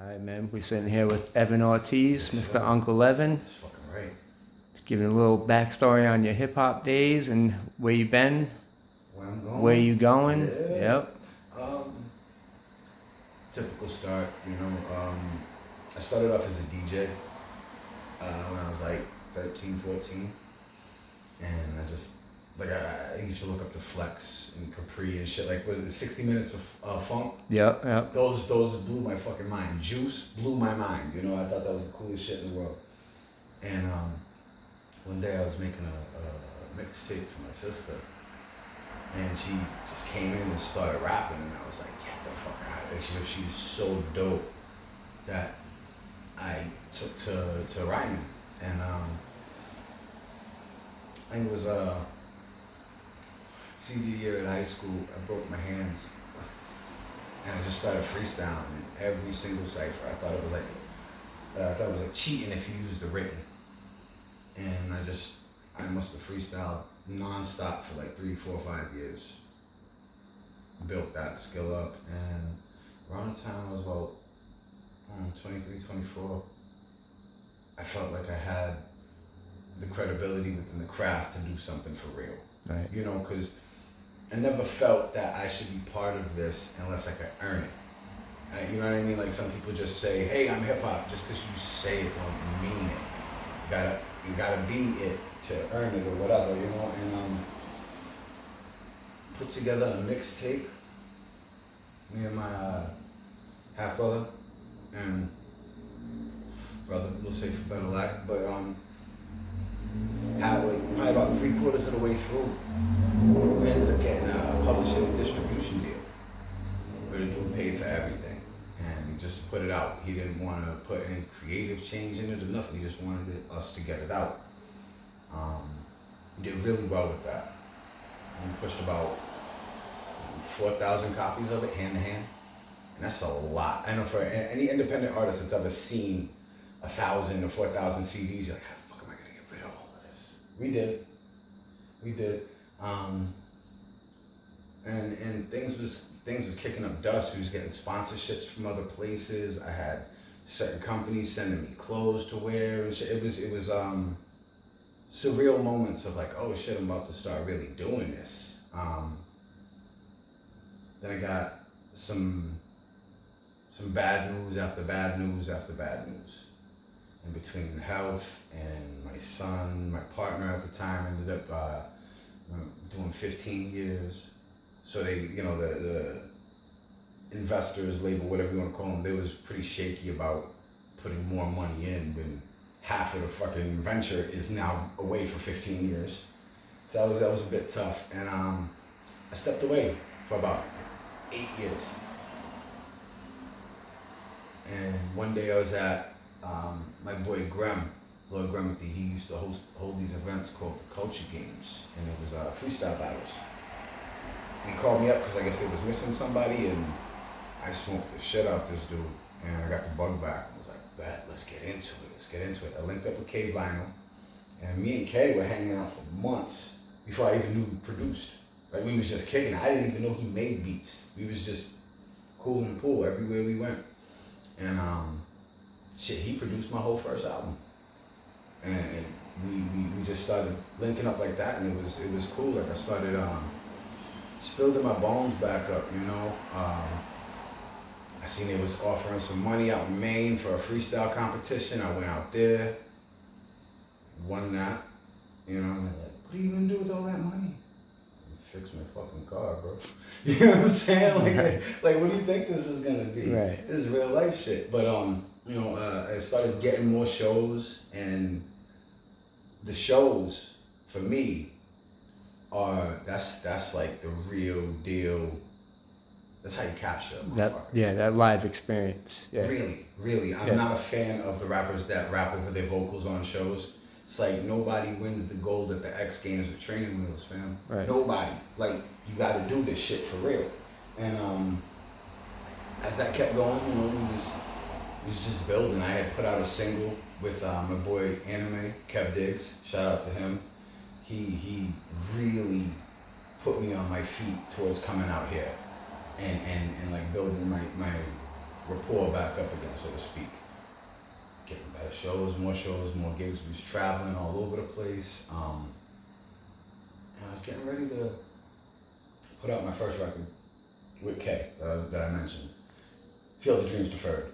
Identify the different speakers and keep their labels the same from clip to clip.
Speaker 1: All right, man. We're sitting here with Evan Ortiz,
Speaker 2: Yes,
Speaker 1: Mr.
Speaker 2: sir.
Speaker 1: Unk11.
Speaker 2: That's fucking right.
Speaker 1: Giving a little backstory on your hip hop days and where you been,
Speaker 2: Where I'm going.
Speaker 1: where you going.
Speaker 2: Yeah.
Speaker 1: Yep.
Speaker 2: Typical start, I started off as a DJ when I was like 13, 14. And I used to look up the Flex and Capri and shit. Like, was it 60 Minutes of Funk?
Speaker 1: Yep.
Speaker 2: Those blew my fucking mind. Juice blew my mind. I thought that was the coolest shit in the world. And one day I was making a mixtape for my sister, and she just came in and started rapping, and I was like, get the fuck out of here. She was so dope that I took to rhyming. And I think it was senior year in high school. I broke my hands, and I just started freestyling in every single cipher. I thought it was like cheating if you used the written. And I must have freestyled nonstop for like 3, 4, 5 years. Built that skill up, and around the time I was about 23, 24, I felt like I had the credibility within the craft to do something for real.
Speaker 1: Right.
Speaker 2: Because I never felt that I should be part of this unless I could earn it. You know what I mean? Like, some people just say, hey, I'm hip hop. Just because you say it don't mean it. You gotta be it to earn it or whatever, and put together a mixtape, me and my half brother and brother, we'll say for better lack, but had probably about 3/4 of the way through, we ended up getting a publishing and distribution deal where the dude paid for everything, and he just put it out. He didn't want to put any creative change in it or nothing. He just wanted us to get it out. We did really well with that. We pushed about 4,000 copies of it hand to hand, and that's a lot. I know for any independent artist that's ever seen 1,000 or 4,000 CDs, you're like, how the fuck am I gonna get rid of all of this? We did. And things was kicking up dust. We was getting sponsorships from other places. I had certain companies sending me clothes to wear and shit. It was surreal moments of like, oh shit, I'm about to start really doing this. Then I got some bad news after bad news after bad news. In between health and my son, my partner at the time ended up doing 15 years. So they, the investors, label, whatever you want to call them, they was pretty shaky about putting more money in when half of the fucking venture is now away for 15 years. So that was a bit tough. And I stepped away for about 8 years. And one day I was at my boy Grem, Lord Gremothy. He used to hold these events called the Culture Games, and it was freestyle battles. And he called me up because I guess they was missing somebody, and I smoked the shit out this dude, and I got the bug back. I was like, bet, let's get into it. I linked up with K Vinyl, and me and K were hanging out for months before I even knew he produced. Like, we was just kicking it. I didn't even know he made beats. We was just cool in the pool everywhere we went. And he produced my whole first album. And we just started linking up like that, and it was cool. Like, I started just building my bones back up, I seen they was offering some money out in Maine for a freestyle competition. I went out there, won that, and I'm like, what are you gonna do with all that money? Fix my fucking car, bro. You know what I'm saying? Like what do you think this is gonna be?
Speaker 1: Right.
Speaker 2: This is real life shit. But I started getting more shows, and the shows for me that's like the real deal. That's how you capture
Speaker 1: that live experience. Yeah.
Speaker 2: Really. I'm not a fan of the rappers that rap over their vocals on shows. It's like nobody wins the gold at the X Games with training wheels, fam.
Speaker 1: Right.
Speaker 2: Nobody. Like, you got to do this shit for real. And as that kept going, we was just building. I had put out a single with my boy Anime, Kev Diggs. Shout out to him. He really put me on my feet towards coming out here and like building my rapport back up again, so to speak. Getting better shows, more gigs. We was traveling all over the place. And I was getting ready to put out my first record with K that I mentioned. Field of Dreams Deferred.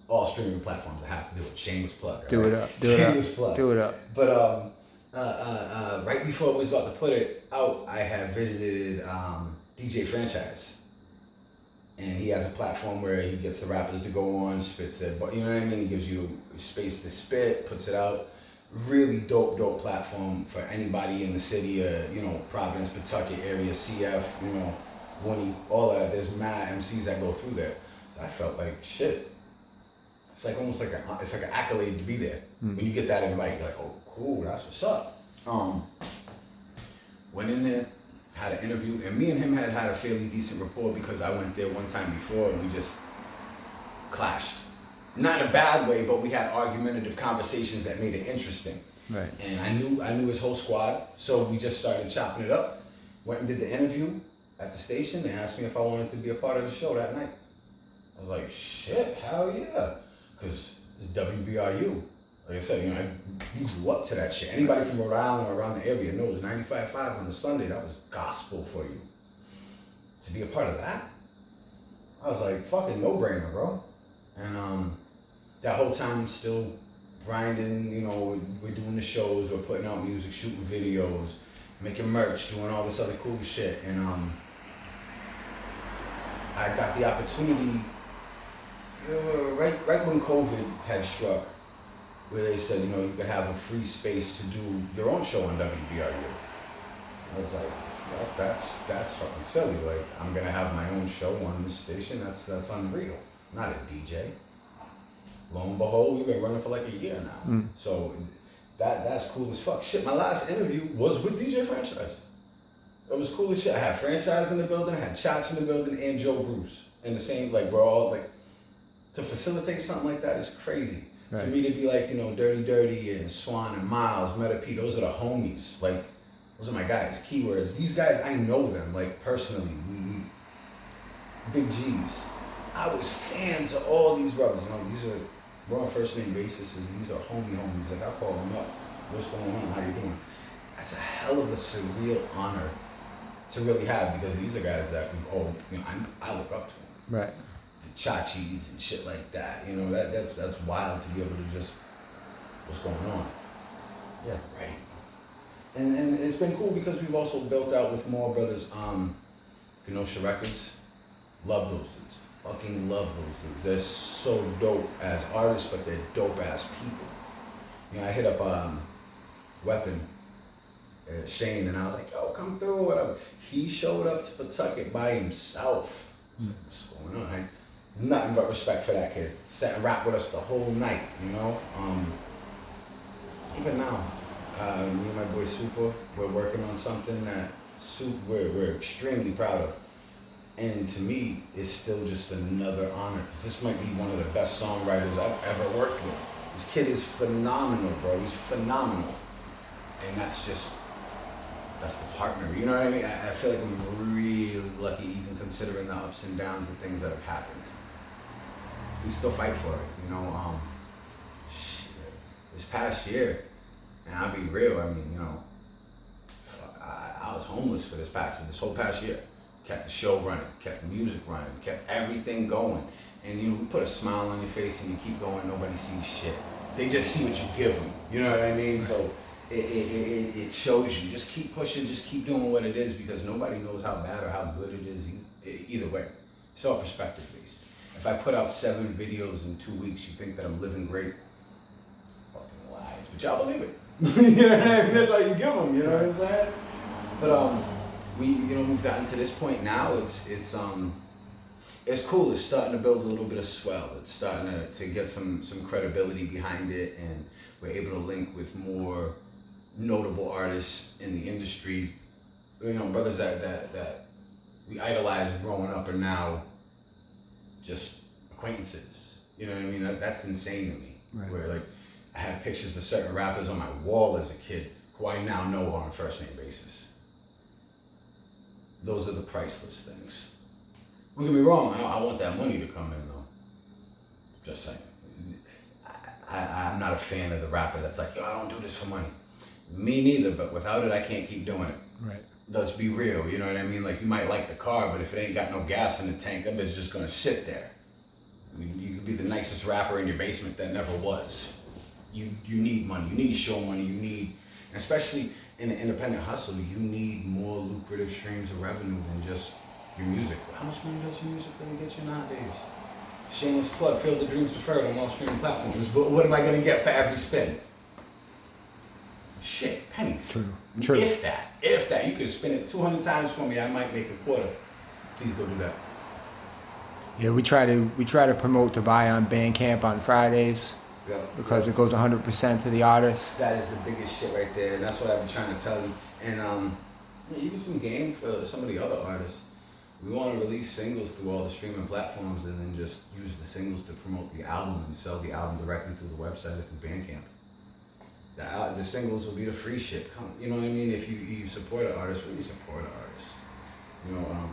Speaker 2: All streaming platforms. I have to do it. Shameless plug.
Speaker 1: Do
Speaker 2: right?
Speaker 1: it up. Do it
Speaker 2: Shameless
Speaker 1: up.
Speaker 2: plug.
Speaker 1: Do it up.
Speaker 2: But right before we was about to put it out, I had visited DJ Franchise. And he has a platform where he gets the rappers to go on, spits it, but you know what I mean? He gives you space to spit, puts it out. Really dope platform for anybody in the city, Providence, Pawtucket area, CF, Winnie, all of that. There's mad MCs that go through there. So I felt like, shit. It's like almost like it's like an accolade to be there. When you get that invite, you're like, oh, cool, that's what's up. Went in there, had an interview, and me and him had a fairly decent rapport because I went there one time before and we just clashed. Not in a bad way, but we had argumentative conversations that made it interesting.
Speaker 1: Right.
Speaker 2: And I knew his whole squad, so we just started chopping it up. Went and did the interview at the station. They asked me if I wanted to be a part of the show that night. I was like, shit, hell yeah. Because it's WBRU. Like I said, you grew up to that shit. Anybody from Rhode Island or around the area knows 95.5 on the Sunday, that was gospel for you. To be a part of that, I was like, fucking no-brainer, bro. And that whole time, still grinding, we're doing the shows, we're putting out music, shooting videos, making merch, doing all this other cool shit. And I got the opportunity, right when COVID had struck, where they said, you could have a free space to do your own show on WBRU. I was like, that's fucking silly. Like, I'm gonna have my own show on this station. That's unreal. I'm not a DJ. Lo and behold, we've been running for like a year now. So that's cool as fuck. Shit, my last interview was with DJ Franchise. It was cool as shit. I had Franchise in the building, I had Chach in the building, and Joe Bruce in the same, like, we're all like, to facilitate something like that is crazy. Right. For me to be like, Dirty and Swan and Miles, Meta P, those are the homies. Like, those are my guys. Keywords. These guys, I know them, like, personally. We big G's. I was fans of all these brothers. We're on first name basis. These are homies. Like, I call them up. What's going on? How you doing? That's a hell of a surreal honor to really have, because these are guys that I look up to them.
Speaker 1: Right.
Speaker 2: The Chachis and shit like that. That's wild to be able to just, what's going on? Yeah, right. And it's been cool because we've also built out with more brothers. Kenosha Records, love those dudes. Fucking love those dudes. They're so dope as artists, but they're dope as people. I hit up Weapon, Shane, and I was like, yo, come through, whatever. He showed up to Pawtucket by himself. I was like, what's going on? Nothing but respect for that kid. Sat and rapped with us the whole night, Even now, me and my boy Super, we're working on something that we're extremely proud of. And to me, it's still just another honor, because this might be one of the best songwriters I've ever worked with. This kid is phenomenal, bro. He's phenomenal. And that's the partner. You know what I mean? I feel like I'm really lucky, even considering the ups and downs and things that have happened. We still fight for it, shit. This past year, and I'll be real, I was homeless for this whole past year. Kept the show running, kept the music running, kept everything going. And we put a smile on your face and you keep going, nobody sees shit. They just see what you give them, you know what I mean? So it shows you, just keep pushing, just keep doing what it is, because nobody knows how bad or how good it is either way. It's all perspective based. If I put out 7 videos in 2 weeks, you think that I'm living great? Fucking lies, but y'all believe it. You know what I mean? That's how you give them, you know what I'm saying? But we've gotten to this point now. It's cool. It's starting to build a little bit of swell. It's starting to get some credibility behind it, and we're able to link with more notable artists in the industry. Brothers that we idolized growing up are now just acquaintances. You know what I mean? That's insane to me. Right. Where like I have pictures of certain rappers on my wall as a kid who I now know on a first name basis. Those are the priceless things. Don't get me wrong, I want that money to come in though. Just saying. I'm not a fan of the rapper that's like, yo, I don't do this for money. Me neither, but without it, I can't keep doing it.
Speaker 1: Right.
Speaker 2: Let's be real, you know what I mean? Like, you might like the car, but if it ain't got no gas in the tank, that bitch is just gonna sit there. I mean, you could be the nicest rapper in your basement that never was. You need money, you need show money, you need, especially in the independent hustle, you need more lucrative streams of revenue than just your music. How much money does your music really get you nowadays? Shameless plug, Field of Dreams Deferred on all streaming platforms. But what am I gonna get for every spin? Shit, pennies.
Speaker 1: True.
Speaker 2: If that. You could spin it 200 times for me, I might make a quarter. Please go do that.
Speaker 1: Yeah, we try to promote to buy on Bandcamp on Fridays because it goes 100% to the artist.
Speaker 2: That is the biggest shit right there, and that's what I've been trying to tell you. And even some game for some of the other artists. We want to release singles through all the streaming platforms and then just use the singles to promote the album and sell the album directly through the website or through Bandcamp. The singles will be the free shit. You know what I mean? If you support an artist, really support an artist. You know,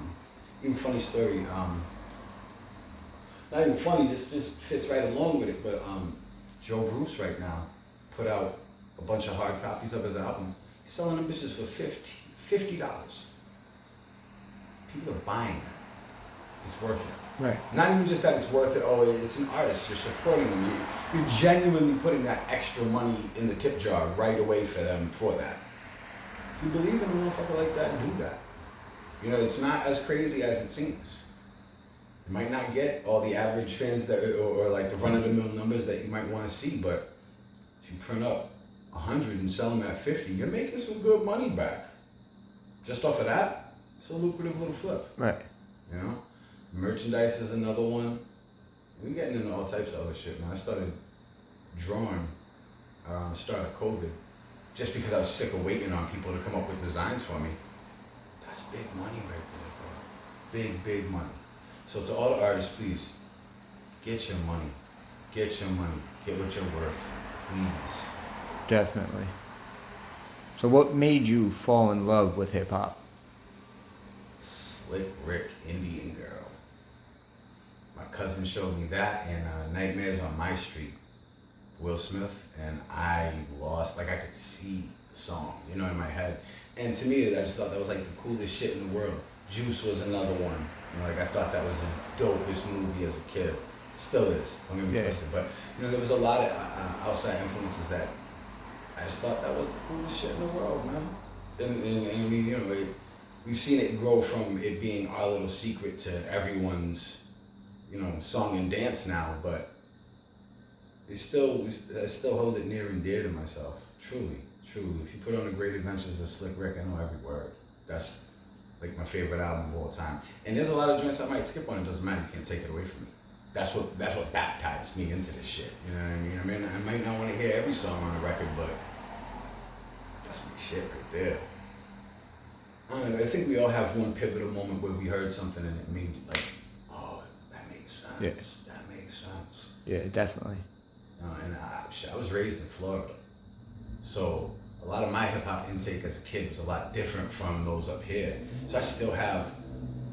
Speaker 2: even funny story, not even funny, just fits right along with it, but Joe Bruce right now put out a bunch of hard copies of his album. He's selling them bitches for $50. People are buying that. It's worth it.
Speaker 1: Right.
Speaker 2: Not even just that it's worth it, oh, it's an artist, you're supporting them. You're genuinely putting that extra money in the tip jar right away for them for that. If you believe in a motherfucker like that, do that. You know, it's not as crazy as it seems. You might not get all the average fans that, or like the run-of-the-mill numbers that you might want to see, but if you print up 100 and sell them at 50, you're making some good money back. Just off of that, it's a lucrative little flip.
Speaker 1: Right.
Speaker 2: You know? Merchandise is another one. We're getting into all types of other shit, man. I started drawing around the start of COVID just because I was sick of waiting on people to come up with designs for me. That's big money right there, bro. Big money. So to all the artists, please, get your money. Get your money. Get what you're worth, please.
Speaker 1: Definitely. So what made you fall in love with hip hop?
Speaker 2: Slick Rick, Indian Girl. My cousin showed me that and Nightmares on My Street, Will Smith, and I lost, like I could see the song, you know, in my head. And to me, I just thought that was like the coolest shit in the world. Juice was another one. You know, like I thought that was the dopest movie as a kid. Still is, don't get me twisted. But, you know, there was a lot of outside influences that I just thought that was the coolest shit in the world, man. And I mean, you know, we've seen it grow from it being our little secret to everyone's, you know, song and dance now, but I still hold it near and dear to myself. Truly. If you put on The Great Adventures of Slick Rick, I know every word. That's like my favorite album of all time. And there's a lot of joints I might skip on, it doesn't matter, you can't take it away from me. That's what baptized me into this shit. You know what I mean? I might not want to hear every song on the record, but that's my shit right there. I don't know, I think we all have one pivotal moment where we heard something and it made like, oh, that makes sense.
Speaker 1: Yeah.
Speaker 2: That makes sense.
Speaker 1: Yeah, definitely.
Speaker 2: And I was raised in Florida, so a lot of my hip hop intake as a kid was a lot different from those up here. So I still have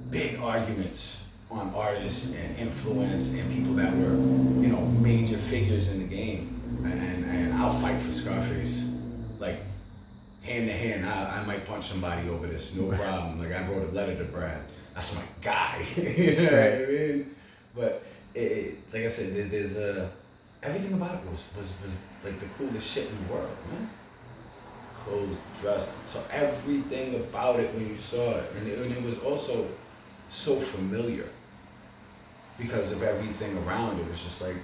Speaker 2: big arguments on artists and influence and people that were, you know, major figures in the game. And I'll fight for Scarface, like hand to hand. I might punch somebody over this, no problem. Like I wrote a letter to Brad. That's my guy. You know what I mean? But like I said, there's everything about it was like the coolest shit in the world, man. Clothes, dress, so everything about it when you saw it, and it was also so familiar because of everything around it. It's just like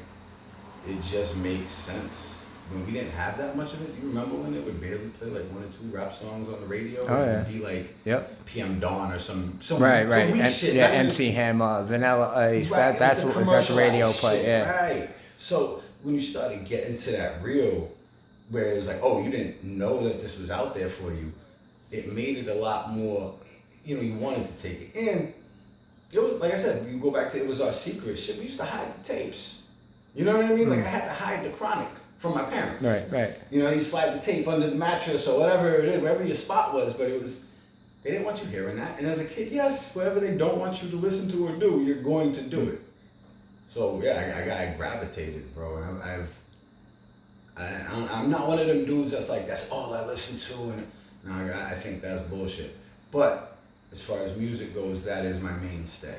Speaker 2: it just makes sense. When we didn't have that much of it, do you remember when they would barely play like 1 or 2 rap songs on the radio?
Speaker 1: Oh yeah.
Speaker 2: It would be like PM Dawn or some
Speaker 1: right.
Speaker 2: weak shit. Yeah,
Speaker 1: MC Hammer, Vanilla Ice. Right, that's what the radio play. Yeah.
Speaker 2: Right. So when you started getting to that real, where it was like, oh, you didn't know that this was out there for you, it made it a lot more, you know, you wanted to take it. And it was, like I said, you go back to, it was our secret shit. We used to hide the tapes. You know what I mean? Like I had to hide the Chronic from my parents.
Speaker 1: Right.
Speaker 2: You know, you slide the tape under the mattress or whatever it is, wherever your spot was, but it was, they didn't want you hearing that. And as a kid, yes, whatever they don't want you to listen to or do, you're going to do it. So I gravitated, bro. And I'm not one of them dudes that's like, that's all I listen to. And no, I think that's bullshit. But as far as music goes, that is my mainstay.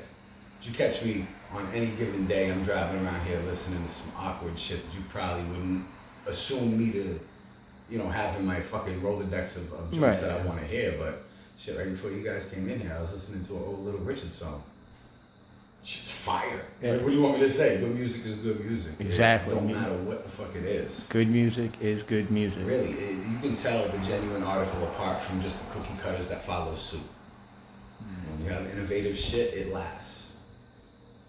Speaker 2: If you catch me on any given day, I'm driving around here listening to some awkward shit that you probably wouldn't assume me to, have in my fucking Rolodex of joints that I want to hear. But shit, right before you guys came in here, I was listening to an old Little Richard song. Shit's fire.
Speaker 1: Yeah.
Speaker 2: Like, what do you want me to say? Good music is good music.
Speaker 1: Exactly.
Speaker 2: It don't matter what the fuck it is.
Speaker 1: Good music is good music.
Speaker 2: Really, you can tell the genuine article apart from just the cookie cutters that follow suit. When you have innovative shit, it lasts.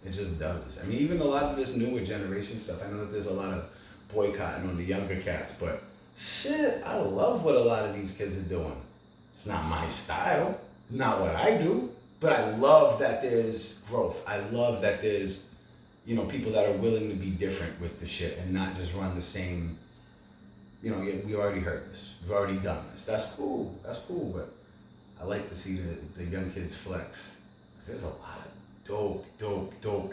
Speaker 2: It just does. I mean, even a lot of this newer generation stuff, I know that there's a lot of boycotting on the younger cats, but shit, I love what a lot of these kids are doing. It's not my style. It's not what I do. But I love that there's growth. I love that there's, people that are willing to be different with the shit and not just run the same, we already heard this. We've already done this. That's cool. But I like to see the young kids flex. Because there's a lot of dope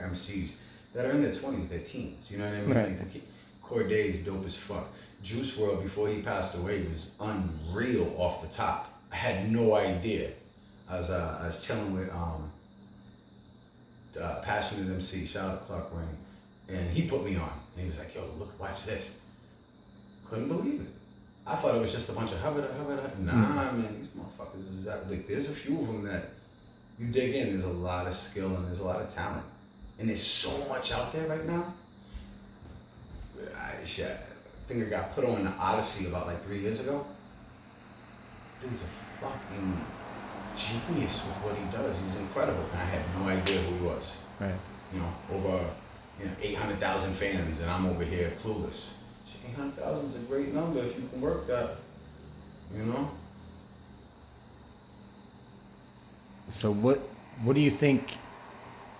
Speaker 2: MCs that are in their 20s, their teens. You know what I mean?
Speaker 1: Right.
Speaker 2: Like Corday's dope as fuck. Juice WRLD, before he passed away, was unreal off the top. I had no idea. I was chilling with Passionate MC, shout out to Clark Wayne, and he put me on. And he was like, yo, look, watch this. Couldn't believe it. I thought it was just a bunch of hubba. Nah, man, these motherfuckers is like, there's a few of them that you dig in, there's a lot of skill and there's a lot of talent. And there's so much out there right now. I think I got put on the Odyssey about like 3 years ago. Dude's a fucking genius with what he does. He's incredible. And I had no idea who he was.
Speaker 1: Right.
Speaker 2: Over 800,000 fans, and I'm over here clueless. 800,000 is a great number if you can work that.
Speaker 1: So what do you think?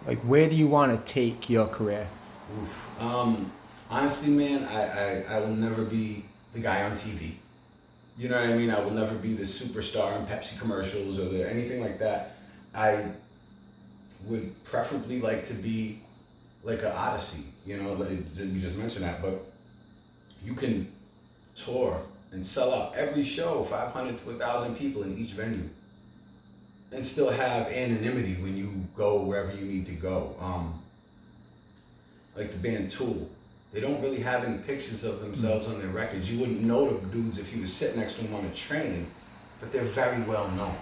Speaker 1: Like, where do you want to take your career?
Speaker 2: Oof. Honestly, man, I will never be the guy on TV. You know what I mean? I will never be the superstar in Pepsi commercials or anything like that. I would preferably like to be like an Odyssey. You just mentioned that, but you can tour and sell out every show, 500 to 1,000 people in each venue, and still have anonymity when you go wherever you need to go. Like the band Tool. They don't really have any pictures of themselves on their records. You wouldn't know the dudes if you was sitting next to them on a train, but they're very well known.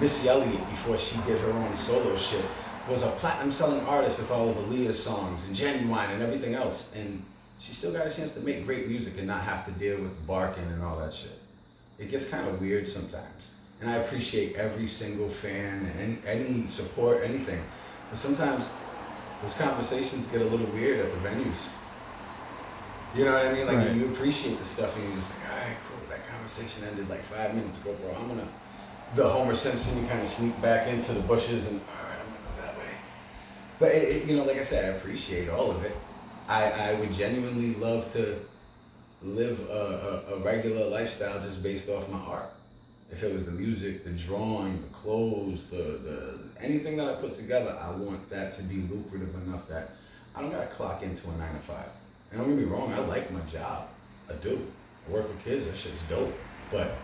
Speaker 2: Missy Elliott, before she did her own solo shit, was a platinum selling artist with all of Aaliyah's songs and Genuine and everything else. And she still got a chance to make great music and not have to deal with the barking and all that shit. It gets kind of weird sometimes. And I appreciate every single fan and any support, anything. But sometimes those conversations get a little weird at the venues. You know what I mean? Like, you appreciate the stuff and you're just like, all right, cool. That conversation ended like 5 minutes ago, bro. I'm gonna, the Homer Simpson, you kind of sneak back into the bushes and, all right, I'm gonna go that way. But, like I said, I appreciate all of it. I would genuinely love to live a regular lifestyle just based off my art. If it was the music, the drawing, the clothes, the anything that I put together, I want that to be lucrative enough that I don't gotta clock into a 9 to 5. And don't get me wrong, I like my job. I do. I work with kids, that shit's dope. But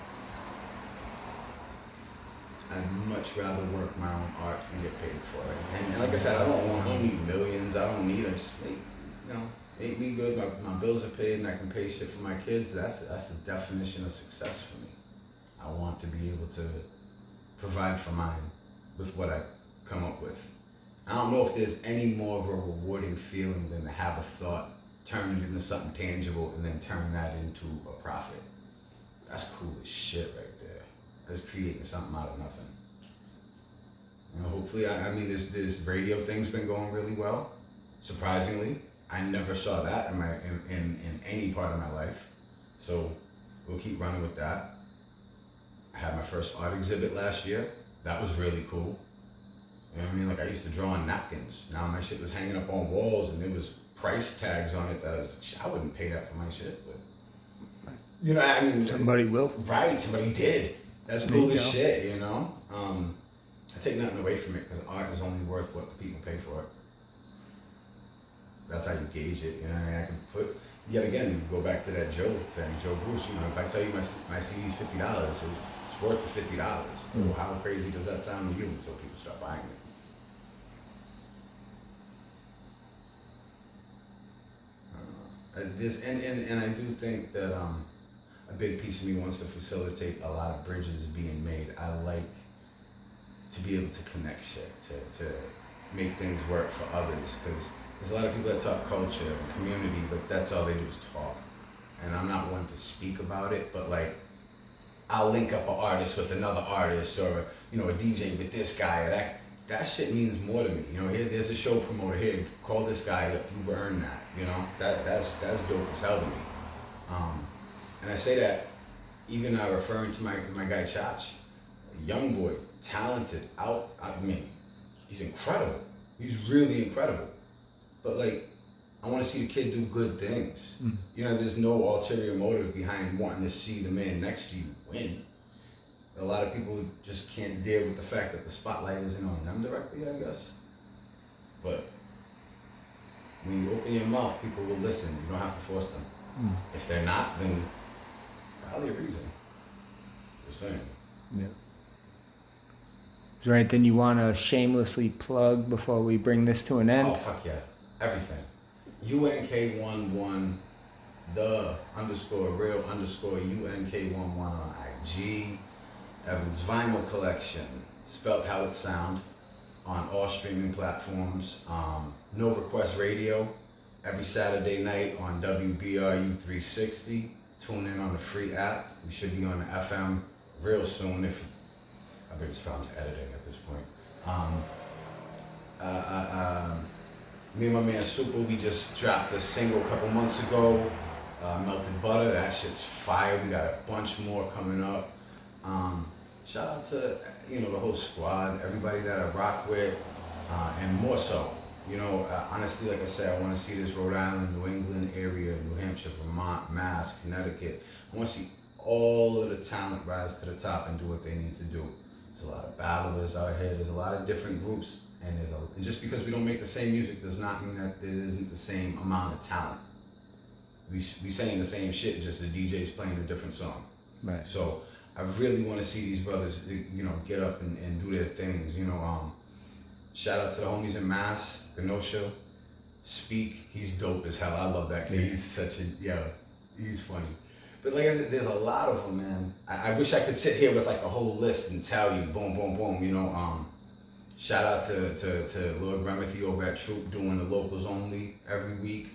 Speaker 2: I'd much rather work my own art and get paid for it. And like I said, I don't need millions. I just make me good. My bills are paid and I can pay shit for my kids. That's the definition of success for me. I want to be able to provide for mine with what I come up with. I don't know if there's any more of a rewarding feeling than to have a thought, turn it into something tangible, and then turn that into a profit. That's cool as shit right there. That's creating something out of nothing. Hopefully, this radio thing's been going really well. Surprisingly, I never saw that in any part of my life. So we'll keep running with that. I had my first art exhibit last year. That was really cool. You know what I mean? Like, I used to draw on napkins. Now my shit was hanging up on walls and there was price tags on it I wouldn't pay that for my shit, but
Speaker 1: somebody will.
Speaker 2: Right, somebody did. That's cool as shit, I take nothing away from it because art is only worth what the people pay for it. That's how you gauge it. You know, what I mean, I can put yet again go back to that Joe thing, Joe Bruce. You know, if I tell you my CD's $50, it's worth the $50. Well, how crazy does that sound to you until people start buying it? And I do think that a big piece of me wants to facilitate a lot of bridges being made. I like to be able to connect shit, to make things work for others, because there's a lot of people that talk culture and community, but that's all they do is talk. And I'm not one to speak about it, but like, I'll link up an artist with another artist, or you know, a DJ with this guy. That shit means more to me. You know, here there's a show promoter here. Call this guy up. You've earned that. You know, that's dope as hell to me. And I say that even referring to my guy Chach, a young boy, talented, I mean, he's incredible. He's really incredible. But like, I want to see the kid do good things. You know, there's no ulterior motive behind wanting to see the man next to you win. A lot of people just can't deal with the fact that the spotlight isn't on them directly, I guess. But when you open your mouth, people will listen. You don't have to force them. If they're not, then probably a reason. Just saying.
Speaker 1: Yeah. Is there anything you want to shamelessly plug before we bring this to an end?
Speaker 2: Oh, fuck yeah. Everything. Unk11, _real _UNK11 on IG. Evan's Vinyl Collection, spelled how it sound, on all streaming platforms. No Request Radio, every Saturday night on WBRU 360. Tune in on the free app. We should be on the FM real soon. If I bet it's found editing at this point. Me and my man Super, we just dropped a single a couple months ago. Melted Butter, that shit's fire. We got a bunch more coming up. Shout out to, you know, the whole squad, everybody that I rock with, and more so, you know, honestly, like I said, I want to see this Rhode Island, New England area, New Hampshire, Vermont, Mass, Connecticut. I want to see all of the talent rise to the top and do what they need to do. There's a lot of battlers out here. There's a lot of different groups, and and just because we don't make the same music does not mean that there isn't the same amount of talent. We saying the same shit, just the DJ's playing a different song.
Speaker 1: Right.
Speaker 2: So I really want to see these brothers, you know, get up and do their things. You know, shout out to the homies in Mass, Kenosha, Speak. He's dope as hell. I love that kid. He's such he's funny. But like I said, there's a lot of them, man. I wish I could sit here with like a whole list and tell you, boom, boom, boom. You know, shout out to Lord Remedy over at Troop doing the locals only every week.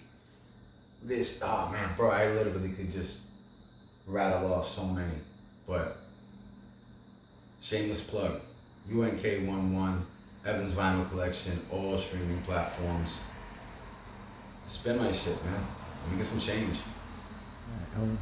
Speaker 2: Oh man, bro, I literally could just rattle off so many. But shameless plug, Unk11, Evan's Vinyl Collection, all streaming platforms. Spend my shit, man. Let me get some change.
Speaker 1: All right,